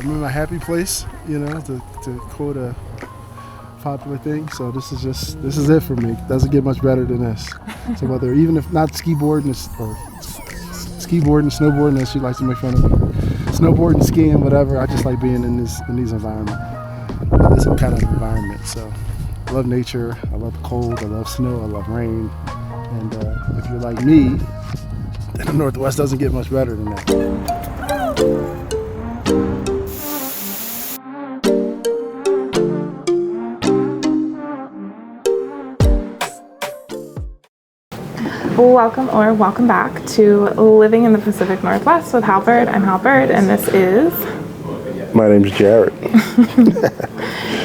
I'm in my happy place, you know, to quote a popular thing. So this is it for me. Doesn't get much better than this. So whether, even if not skiboarding or skiboarding, snowboarding, as she likes to make fun of me, snowboarding, skiing, whatever, I just like being in these environments, this kind of environment. So I love nature, I love cold, I love snow, I love rain. And if you're like me, then the Northwest doesn't get much better than that. Welcome back to Living in the Pacific Northwest with Halbert. I'm Halbert, and this is... My name's Jared.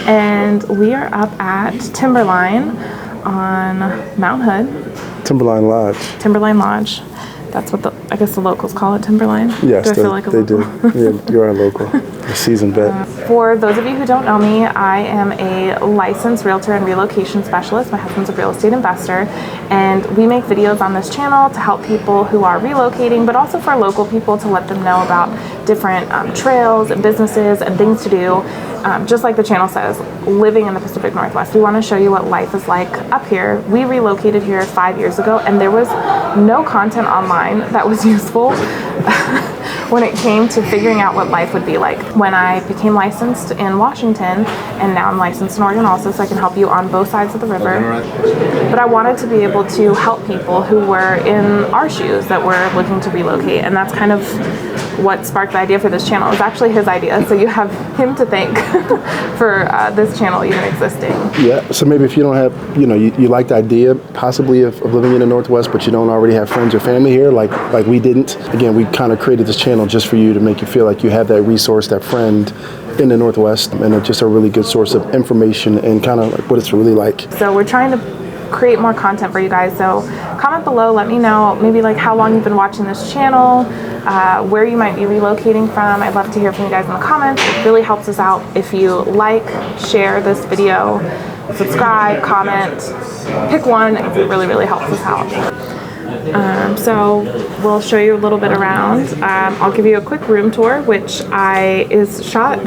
And we are up at Timberline on Mount Hood. Timberline Lodge. Timberline Lodge. That's what I guess the locals call it, Timberline. Yes, do I feel like they do. Yeah, you're a local, a seasoned vet. For those of you who don't know me, I am a licensed realtor and relocation specialist. My husband's a real estate investor, and we make videos on this channel to help people who are relocating, but also for local people to let them know about different trails and businesses and things to do. Just like the channel says, living in the Pacific Northwest. We want to show you what life is like up here. We relocated here 5 years ago, and there was no content online that was useful when it came to figuring out what life would be like. When I became licensed in Washington, and now I'm licensed in Oregon also, so I can help you on both sides of the river. But I wanted to be able to help people who were in our shoes that were looking to relocate, and that's kind of what sparked the idea for this channel. It was actually his idea, so you have him to thank for this channel even existing. Yeah, so maybe if you don't have, you like the idea possibly of living in the Northwest, but you don't already have friends or family here, like we didn't. Again, we kind of created this channel just for you to make you feel like you have that resource, that friend in the Northwest, and it's just a really good source of information and kind of like what it's really like. So we're trying to create more content for you guys, so comment below, let me know maybe like how long you've been watching this channel, where you might be relocating from. I'd love to hear from you guys in the comments. It really helps us out if you like, share this video, subscribe, comment, pick one. It really helps us out. So we'll show you a little bit around. I'll give you a quick room tour, which is shot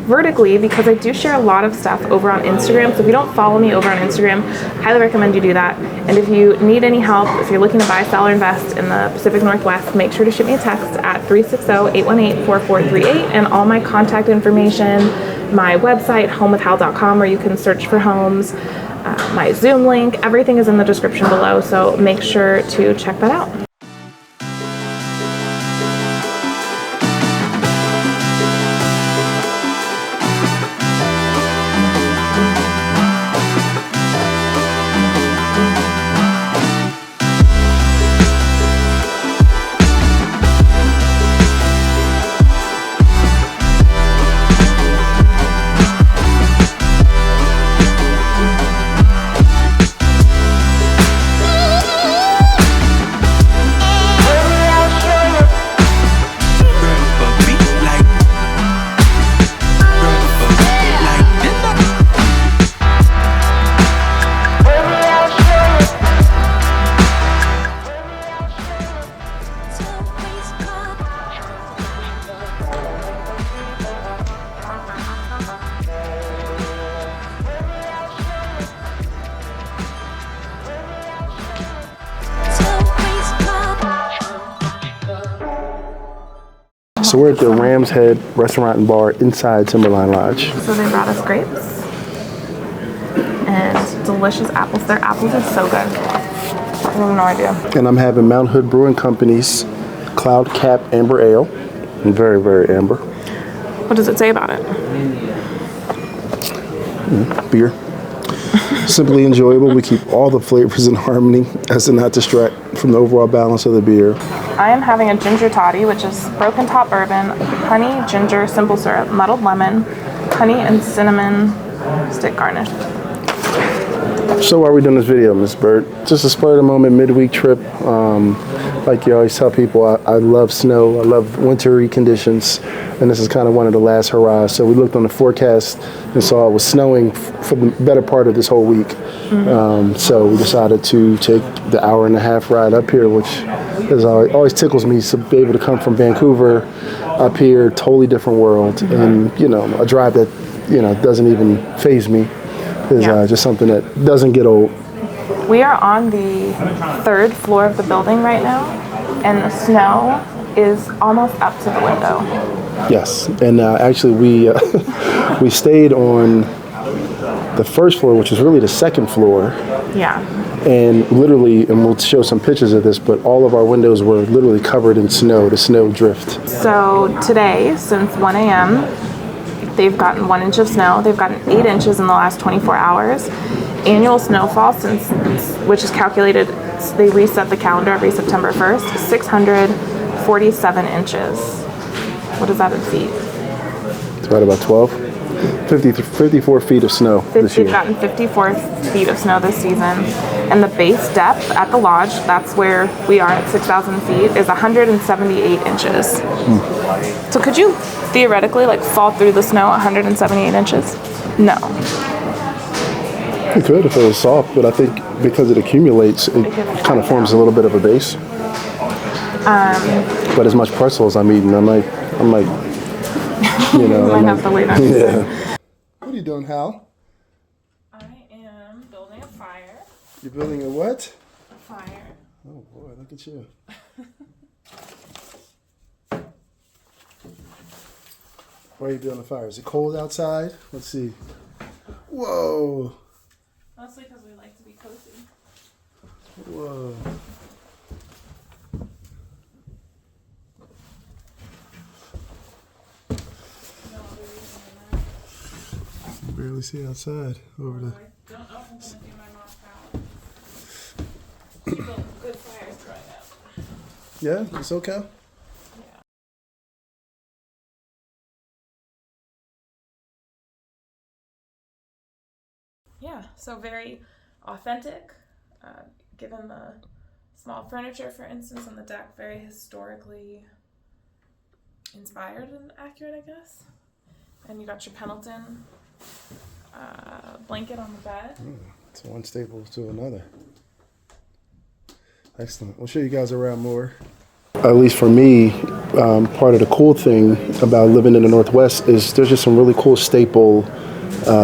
vertically because I do share a lot of stuff over on Instagram. So if you don't follow me over on Instagram, highly recommend you do that. And if you need any help, if you're looking to buy, sell, or invest in the Pacific Northwest, make sure to shoot me a text at 360-818-4438, and all my contact information, my website, homewithhal.com, where you can search for homes, my Zoom link, everything is in the description below, so make sure to check that out. So we're at the Ram's Head Restaurant and Bar inside Timberline Lodge. So they brought us grapes and delicious apples. Their apples are so good. I have no idea. And I'm having Mount Hood Brewing Company's Cloud Cap Amber Ale. Very, very amber. What does it say about it? Beer. Simply enjoyable. We keep all the flavors in harmony as to not distract from the overall balance of the beer. I am having a ginger toddy, which is broken top bourbon, honey, ginger, simple syrup, muddled lemon, honey and cinnamon stick garnish. So why are we doing this video, Miss Bird? Just a spur of the moment midweek trip. Like you always tell people, I love snow, I love wintry conditions, and this is kind of one of the last hurrahs. So we looked on the forecast and saw it was snowing for the better part of this whole week. So we decided to take the hour-and-a-half ride up here, which It always tickles me to be able to come from Vancouver up here, totally different world, and a drive that doesn't even faze me is just something that doesn't get old. We are on the 3rd floor of the building right now, and the snow is almost up to the window. Yes, and actually we stayed on the 1st floor, which is really the 2nd floor. Yeah. And literally, and we'll show some pictures of this, but all of our windows were literally covered in snow, the snow drift. So today, since 1 a.m., they've gotten 1 inch of snow. They've gotten 8 inches in the last 24 hours. Annual snowfall, which is calculated, they reset the calendar every September 1st, 647 inches. What is that in feet? It's right about 54 feet of snow this year. They've gotten 54 feet of snow this season. And the base depth at the lodge, that's where we are at 6,000 feet, is 178 inches. So could you theoretically fall through the snow 178 inches? No. You could if it was soft, but I think because it accumulates, it kind of forms a little bit of a base. But as much pretzel as I'm eating, I might you might have to wait on it. Yeah. What are you doing, Hal? I am building a fire. You're building a what? A fire. Oh boy, look at you. Why are you building a fire? Is it cold outside? Let's see. Whoa. Mostly because we like to be cozy. Whoa. Barely see outside over the. I don't know if I'm going to do my mom's palette. She built good fires growing up. Yeah, it's okay. Yeah. Yeah, so very authentic, given the small furniture, for instance, on the deck, very historically inspired and accurate, I guess. And you got your Pendleton blanket on the bed. It's one staple to another. Excellent. We'll show you guys around more. At least for me, part of the cool thing about living in the Northwest is there's just some really cool staple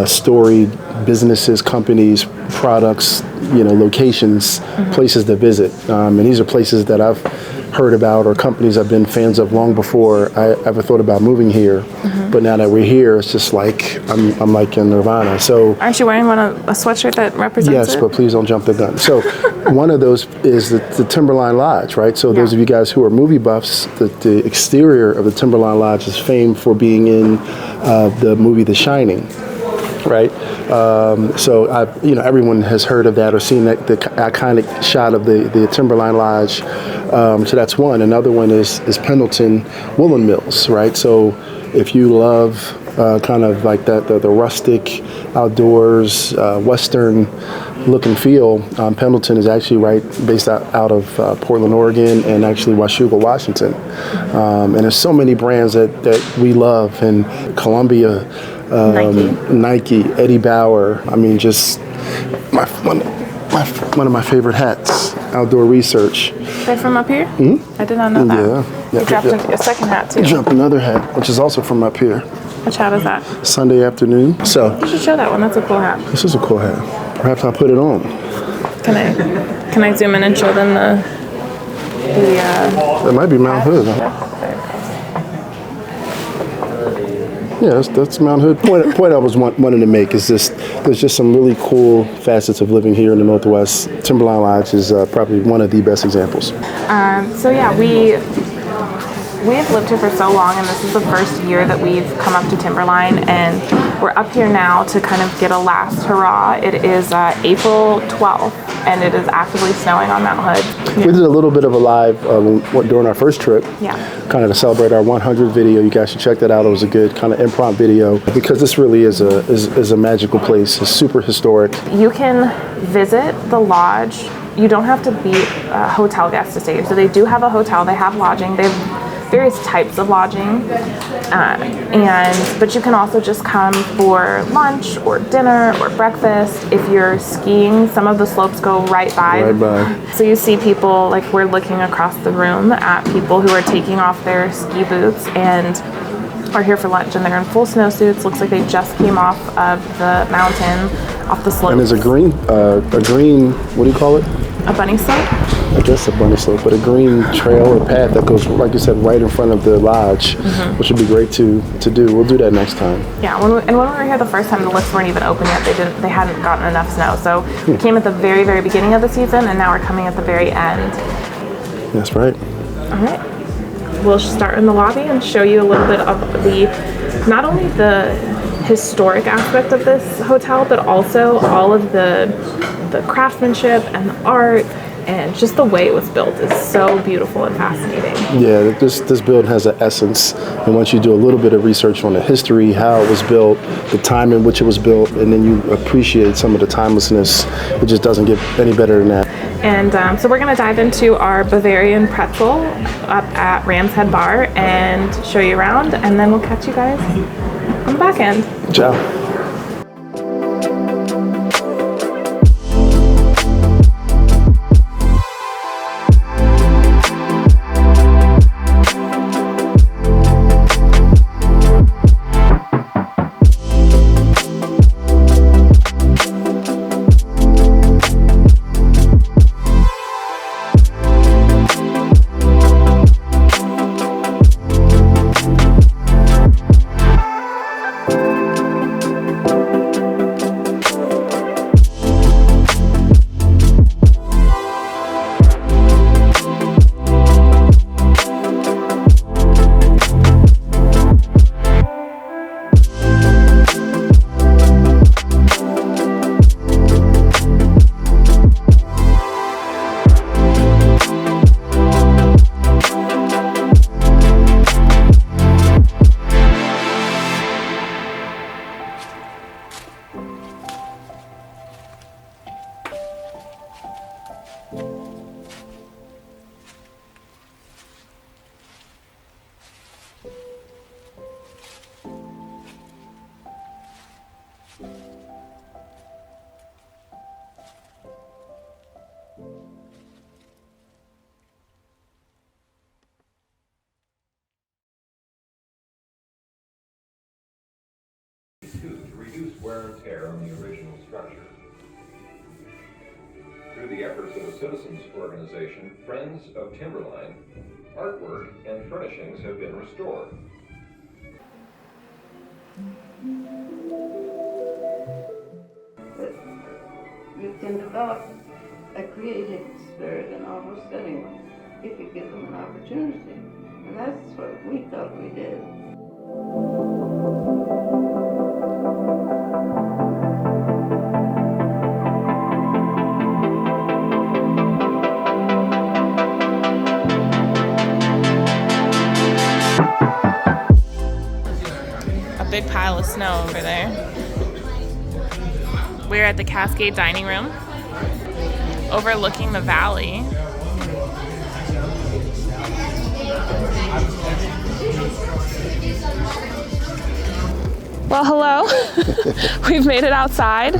storied businesses, companies, products, locations, places to visit. And these are places that I've heard about or companies I've been fans of long before I ever thought about moving here. But now that we're here, it's just like I'm like in Nirvana. So aren't you wearing a sweatshirt that represents yes, it? but please don't jump the gun. So one of those is the Timberline Lodge, right? So those of you guys who are movie buffs, the exterior of the Timberline Lodge is famed for being in the movie The Shining. Right, so everyone has heard of that or seen that the iconic shot of the Timberline Lodge. So that's one. Another one is Pendleton Woolen Mills, right? So if you love kind of like that the rustic outdoors Western look and feel, Pendleton is actually based out of Portland, Oregon, and actually Washougal, Washington. And there's so many brands that we love, and Columbia. Nike, Eddie Bauer. I mean, just one of my favorite hats. Outdoor Research. They're from up here? I did not know that. Yeah. You dropped a second hat too. You dropped another hat, which is also from up here. Which hat is that? Sunday afternoon. So you should show that one. That's a cool hat. This is a cool hat. Perhaps I'll put it on. Can I zoom in and show them the That might be Mount Hood. Huh? Yeah, that's Mount Hood. Point I was wanting to make is this: there's just some really cool facets of living here in the Northwest. Timberline Lodge is probably one of the best examples. So yeah, we have lived here for so long, and this is the first year that we've come up to Timberline, and we're up here now to kind of get a last hurrah. It is April 12th, and it is actively snowing on Mount Hood. We did a little bit of a live during our first trip, kind of to celebrate our 100th video. You guys should check that out. It was a good kind of improv video because this really is a magical place. It's super historic. You can visit the lodge. You don't have to be a hotel guest to stay here. So they do have a hotel. They have lodging. They've various types of lodging. But you can also just come for lunch or dinner or breakfast. If you're skiing, some of the slopes go right by. So you see people, like we're looking across the room at people who are taking off their ski boots and are here for lunch, and they're in full snowsuits. Looks like they just came off of the mountain, off the slope. And there's a green, what do you call it? A bunny slope? I guess a bunny slope, but a green trail or path that goes, like you said, right in front of the lodge, which would be great to do. We'll do that next time. Yeah, when we were here the first time, the lifts weren't even open yet. They hadn't gotten enough snow. So we came at the very, very beginning of the season, and now we're coming at the very end. That's right. All right. We'll start in the lobby and show you a little bit of not only the historic aspect of this hotel, but also all of the craftsmanship and the art, and just the way it was built is so beautiful and fascinating. Yeah, this building has an essence, and once you do a little bit of research on the history, how it was built, the time in which it was built, and then you appreciate some of the timelessness, it just doesn't get any better than that. And so we're going to dive into our Bavarian pretzel up at Ram's Head Bar and show you around, and then we'll catch you guys on the back end. Ciao. To reduce wear and tear on the original structure. Through the efforts of a citizens organization, Friends of Timberline, artwork and furnishings have been restored. You can develop a creative spirit in almost anyone if you give them an opportunity. And that's what we thought we did. Big pile of snow over there. We're at the Cascade Dining Room, overlooking the valley. Well, hello. We've made it outside.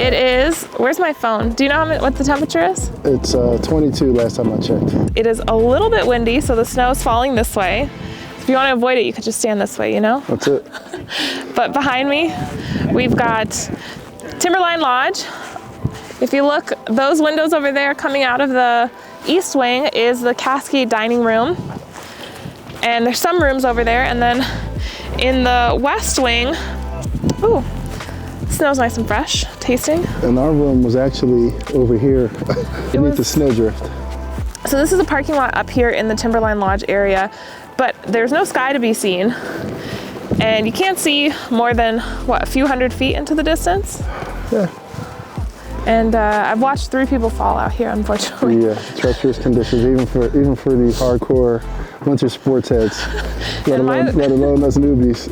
It is, where's my phone? Do you know what the temperature is? It's 22 last time I checked. It is a little bit windy, so the snow is falling this way. If you want to avoid it, you could just stand this way, you know? That's it. But behind me, we've got Timberline Lodge. If you look, those windows over there coming out of the east wing is the Cascade Dining Room. And there's some rooms over there. And then in the west wing, ooh, snow's nice and fresh, tasting. And our room was actually over here beneath the snowdrift. So this is a parking lot up here in the Timberline Lodge area, but there's no sky to be seen. And you can't see more than, what, a few hundred feet into the distance? Yeah. And I've watched 3 people fall out here, unfortunately. Yeah, treacherous conditions, even for the hardcore winter sports heads, let alone us newbies.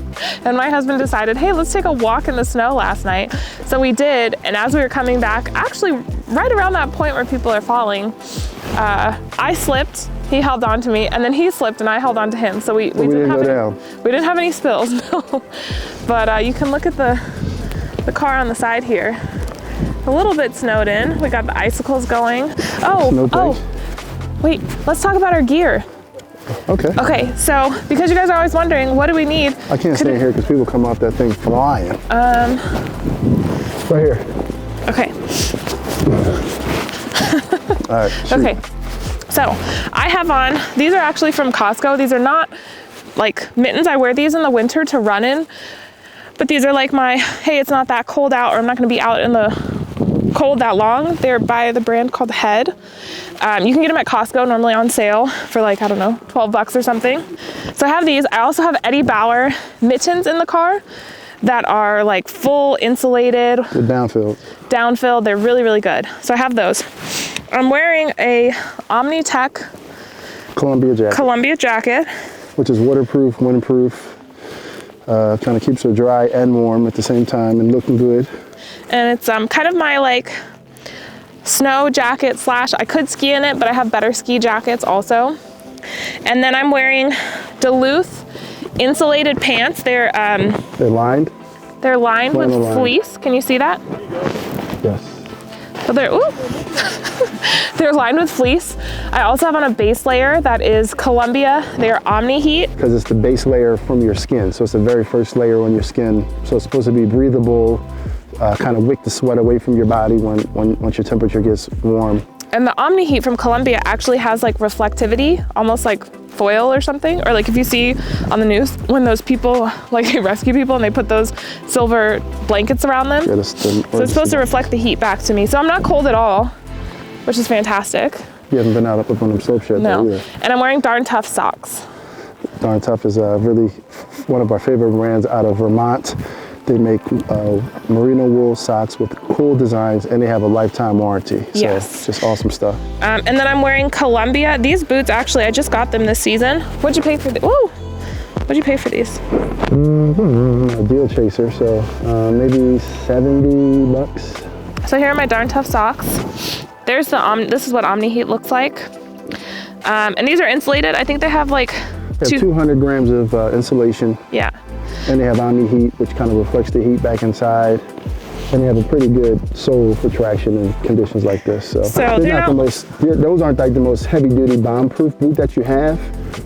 And my husband decided, hey, let's take a walk in the snow last night. So we did, and as we were coming back, actually right around that point where people are falling, I slipped He held on to me, and then he slipped, and I held on to him. So we didn't go have down. We didn't have any spills, no. But you can look at the car on the side here. A little bit snowed in. We got the icicles going. Oh, wait, let's talk about our gear. Okay. Okay, so because you guys are always wondering, what do we need? I can't stay here because people come off that thing flying. Right here. Okay. All right. Shoot. Okay. So I have on, these are actually from Costco. These are not like mittens. I wear these in the winter to run in, but these are like my, hey, it's not that cold out, or I'm not gonna be out in the cold that long. They're by the brand called Head. You can get them at Costco, normally on sale for like, I don't know, 12 bucks or something. So I have these. I also have Eddie Bauer mittens in the car that are like full insulated. The downfield. Downfield, they're really, really good. So I have those. I'm wearing a Omnitech Columbia jacket. Which is waterproof, windproof. Kind of keeps her dry and warm at the same time and looking good. And it's kind of my like snow jacket slash, I could ski in it, but I have better ski jackets also. And then I'm wearing Duluth insulated pants. They're lined? They're lined with Flannel fleece. Can you see that? Yes. So they're lined with fleece. I also have on a base layer that is Columbia. They're Omni Heat. Because it's the base layer from your skin. So it's the very first layer on your skin. So it's supposed to be breathable, kind of wick the sweat away from your body once your temperature gets warm. And the Omni Heat from Columbia actually has like reflectivity, almost like foil or something. Or like if you see on the news when those people, like they rescue people and they put those silver blankets around them. Yeah, so it's supposed to reflect the heat back to me. So I'm not cold at all, which is fantastic. You haven't been out up on them slopes yet though, either. And I'm wearing Darn Tough socks. Darn Tough is really one of our favorite brands out of Vermont. They make merino wool socks with cool designs, and they have a lifetime warranty. So yes. It's just awesome stuff. And then I'm wearing Columbia. These boots, actually, I just got them this season. What'd you pay for these? Ooh, what'd you pay for these? A deal chaser, so maybe 70 bucks. So here are my Darn Tough socks. There's the this is what Omni Heat looks like. And these are insulated. I think they have like 200 grams of insulation. Yeah. And they have Omni Heat, which kind of reflects the heat back inside. And they have a pretty good sole for traction in conditions like this. So they're not the most, those aren't like the most heavy duty bomb-proof boot that you have.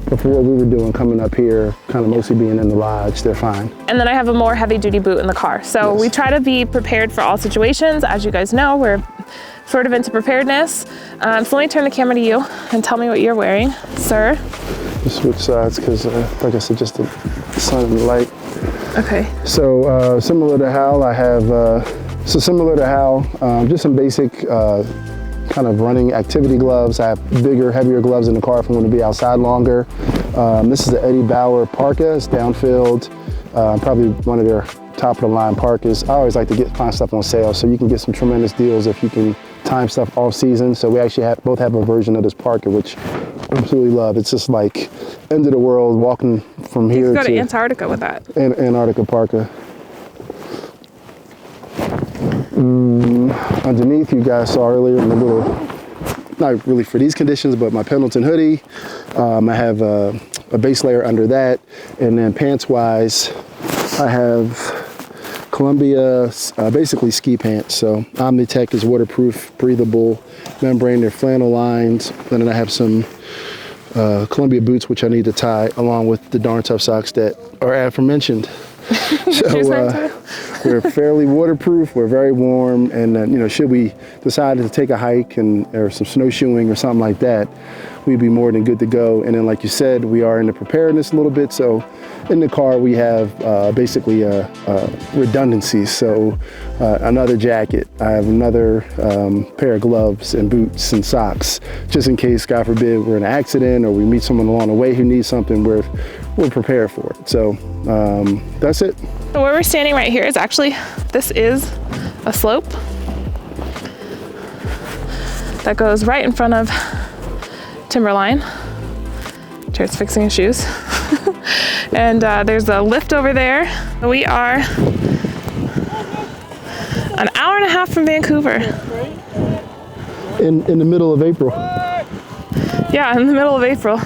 But for what we were doing coming up here, kind of mostly being in the lodge, they're fine. And then I have a more heavy duty boot in the car. So we try to be prepared for all situations. As you guys know, we're sort of into preparedness. So let me turn the camera to you and tell me what you're wearing, sir. Just switch sides because, like I said, just the sun and the light. Okay. So similar to Hal, I have, just some basic kind of running activity gloves. I have bigger, heavier gloves in the car if I'm going to be outside longer. This is the Eddie Bauer parka. It's downfilled, probably one of their top of the line parkas. I always like to find stuff on sale, so you can get some tremendous deals if you can time stuff off season. So we actually both have a version of this parka, which I absolutely love. It's just like end of the world, walking from here to Antarctica with that. Antarctica parka. Underneath, you guys saw earlier in the little, not really for these conditions, but my Pendleton hoodie. I have a base layer under that, and then pants wise, I have Columbia, basically ski pants. So Omnitech is waterproof, breathable, membrane. They're flannel lined. Then I have some Columbia boots, which I need to tie, along with the Darn Tough socks that are aforementioned. So we're fairly waterproof. We're very warm, and should we decide to take a hike or some snowshoeing or something like that, we'd be more than good to go. And then, like you said, we are into preparedness a little bit. So in the car, we have basically redundancies. So another jacket, I have another pair of gloves and boots and socks, just in case, God forbid, we're in an accident or we meet someone along the way who needs something. We're prepared for it. So that's it. So where we're standing right here is actually, this is a slope that goes right in front of Timberline. Jared's fixing his shoes. And there's a lift over there. We are an hour and a half from Vancouver. In the middle of April. Yeah, in the middle of April.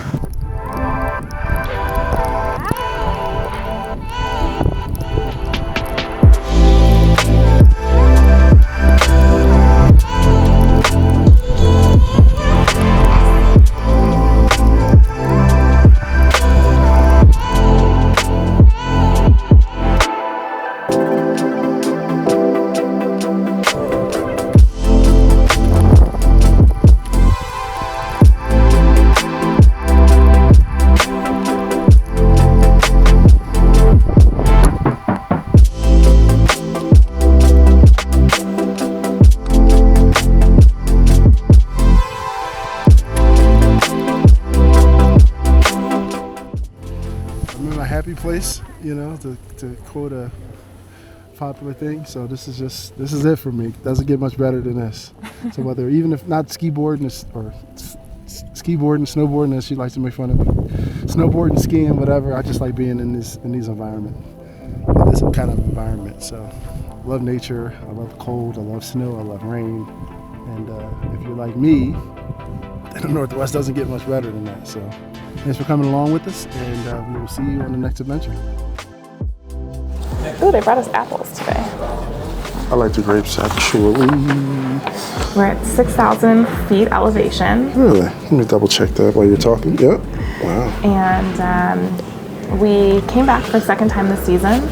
Happy place, you know, to quote a popular thing. So this is it for me. Doesn't get much better than this. So whether, even if not skiboarding or skiboarding, snowboarding, as she likes to make fun of me, snowboarding, skiing, whatever, I just like being in these environment, in this kind of environment. So I love nature, I love cold, I love snow, I love rain, and if you're like me, then the Northwest doesn't get much better than that. So thanks for coming along with us, and we will see you on the next adventure. Oh, they brought us apples today. I like the grapes, actually. We're at 6,000 feet elevation. Really? Let me double check that while you're talking. Yep. Wow. And we came back for a second time this season.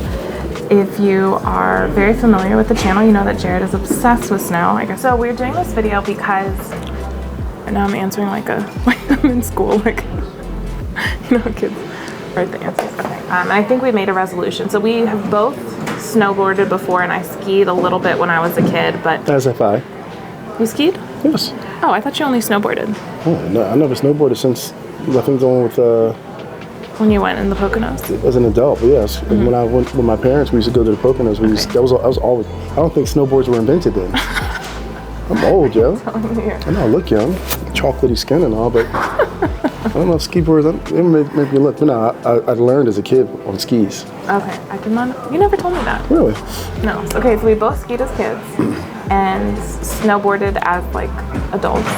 If you are very familiar with the channel, you know that Jared is obsessed with snow. I guess so. We're doing this video because now I'm answering like I'm in school, like, you know, kids write the answers. Okay. And I think we made a resolution. So we have both snowboarded before, and I skied a little bit when I was a kid, but... As if I. You skied? Yes. Oh, I thought you only snowboarded. Oh, no, I never snowboarded since, I think going with... When you went in the Poconos? As an adult, yes. Mm-hmm. When I went with my parents, we used to go to the Poconos. I was always... I don't think snowboards were invented then. I'm old, yo. I know I look young. Chocolatey skin and all, but... I don't know if ski boards, it made me look, but no, I learned as a kid on skis. Okay, I did not, you never told me that. Really? No, okay, so we both skied as kids and snowboarded as like adults,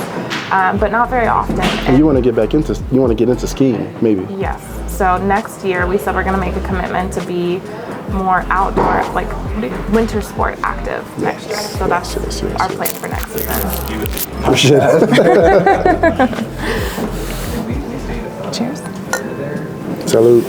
but not very often. And you want to get into skiing, maybe? Yes, so next year we said we're gonna make a commitment to be more outdoor, like winter sport active next year. So that's our plan for next season. Appreciate it. Cheers. Salud.